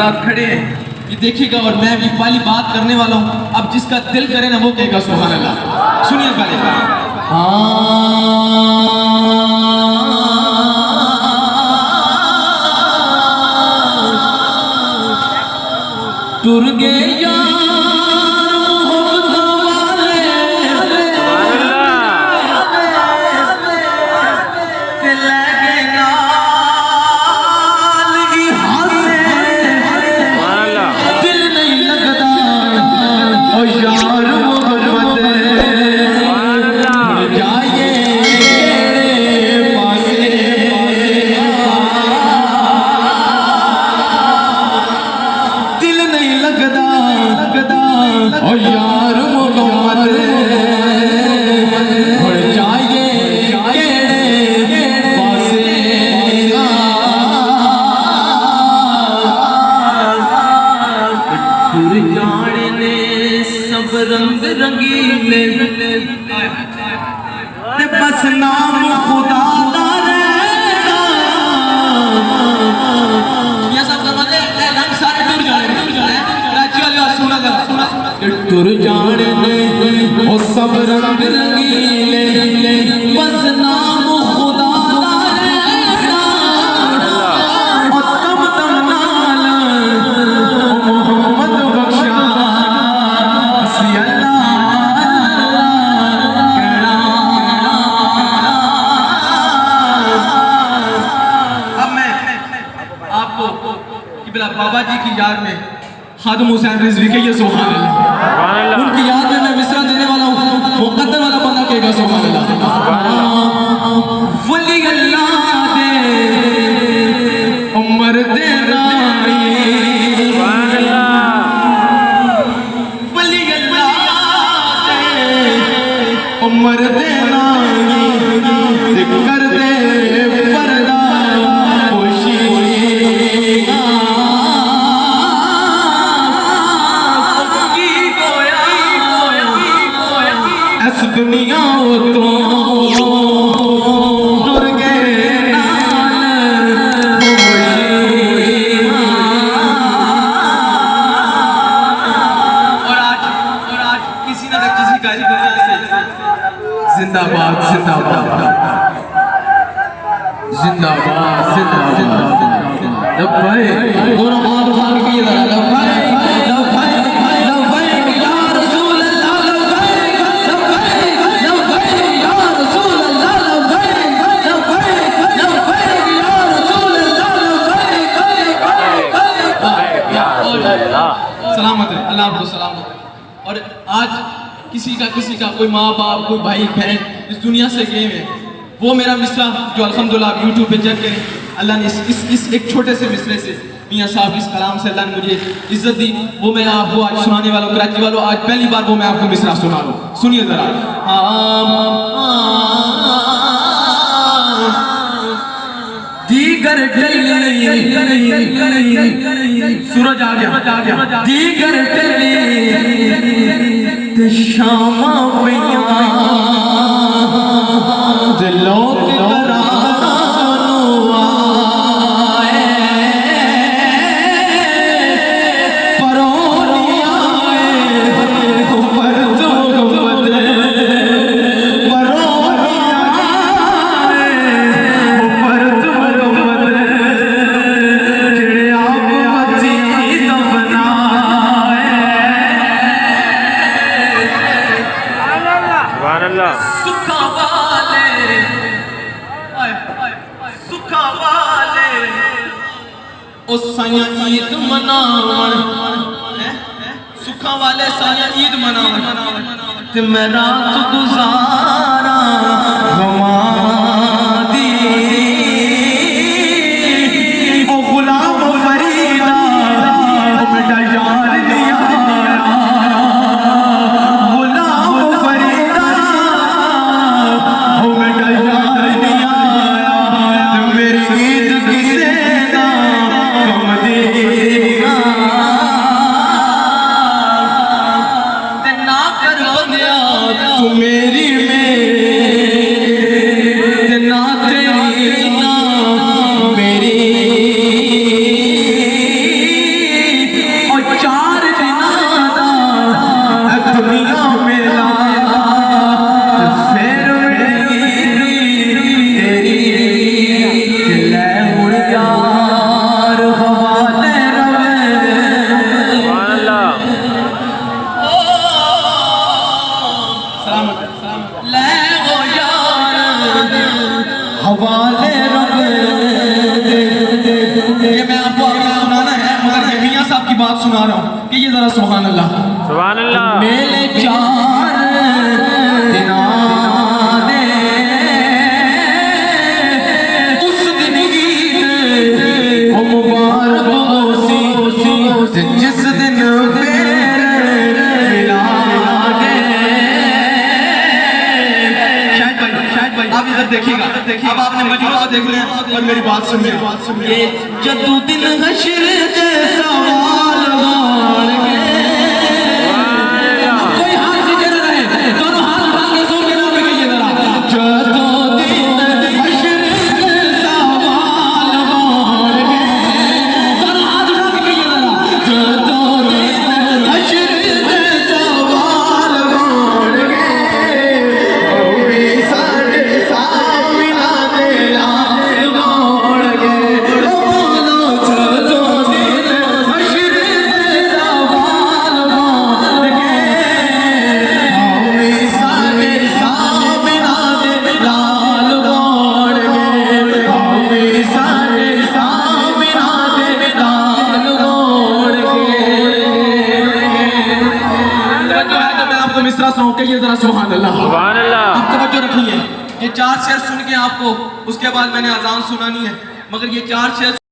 हजरात खड़े हैं, ये देखिएगा और मैं भी पहली बात करने वाला हूँ। अब जिसका दिल करे ना वो कहेगा सुभान अल्लाह। सुनिए पहले टूर गए यार रंग रंगीले बस नाम खुदा दा रहना। ये सब समझे रंग सारे टूर जाने राज्य वाले सुना टूर जाने वो सब रंग रंगीले बस नाम खुदा दा रहना। और तम तम नाल मोहम्मद बख्शा बाबा जी की याद में खादिम हुसैन रिजवी के ये सुभान अल्लाह, उनकी याद में मैं मिसरा देने वाला हूँ। मुक़द्दर वाला बंदा कहेगा सुभान अल्लाह। वली अल्लाह दे उमर दे रानी, वली अल्लाह दे उमर दे रानी कर दे पर्दा दुनिया तो डर गए और आज किसी ना किसी का जिंदाबाद जिंदाबाद जिंदाबाद जिंदाबाद भाई दोनों हाथ उठा के सलामत है, अल्लाह आपको सलामत है। और आज किसी का कोई माँ बाप कोई भाई बहन इस दुनिया से गए हैं, वो मेरा मिसरा जो अल्हम्दुलिल्लाह आप यूट्यूब पे चेक करें, अल्लाह ने इस एक छोटे से मिसरे से मियाँ साहब इस कलाम से अल्लाह ने मुझे इज्जत दी, वो मैं आपको आज सुनाने वाला हूँ। कराची वालों आज पहली बार वो मैं आपको मिसरा सुना रहा हूँ, सुनिए जरा। दीगर सूरज आ गया दीगर टली शामा पिया दिलों के करानो आए परोनी आए पर तो बदले परोनी आए पर तो ओ साया ईद मनावन सुखा वाले साया ईद मनावन ते मैं रात गुजारा गवा दी ओ गुलाम फरीदा बेटा यार दिया गुलाम फरीदा ओ बेटा यार दिया मेरी ईद किसे मेरी में ना तेरी ना मेरी ले गो यार हवाले रब ये मैं आपको अगला सुनाना है, मगर ये मियां साहब की बात सुना रहा हूँ कि ये जरा सुभान अल्लाह। सुभान अल्लाह। मेले 4 दिना दे उस दिन ईद ओ मुबारक होसी जिस दिन आप इधर देखिएगा, अब आपने मजमा देख लिया और मेरी बात सुनिए। ये जदू दिन हश्र के सवाल होंगे। कोई हाथ नीचे न रहे, दोनों हाथ उठा के जोर के नाम पे कहिए जरा। जदू दिन हश्र के सवाल होंगे, दोनों हाथ उठा के कहिए जरा। जदू दिन हश्र के सवाल होंगे, मिस्रा सुनाओ के ये जरा सुभान अल्लाह। सुभान अल्लाह। आप तवज्जो रखिए, ये 4 शेर सुन के आपको उसके बाद मैंने अजान सुनानी है, मगर ये 4 शेर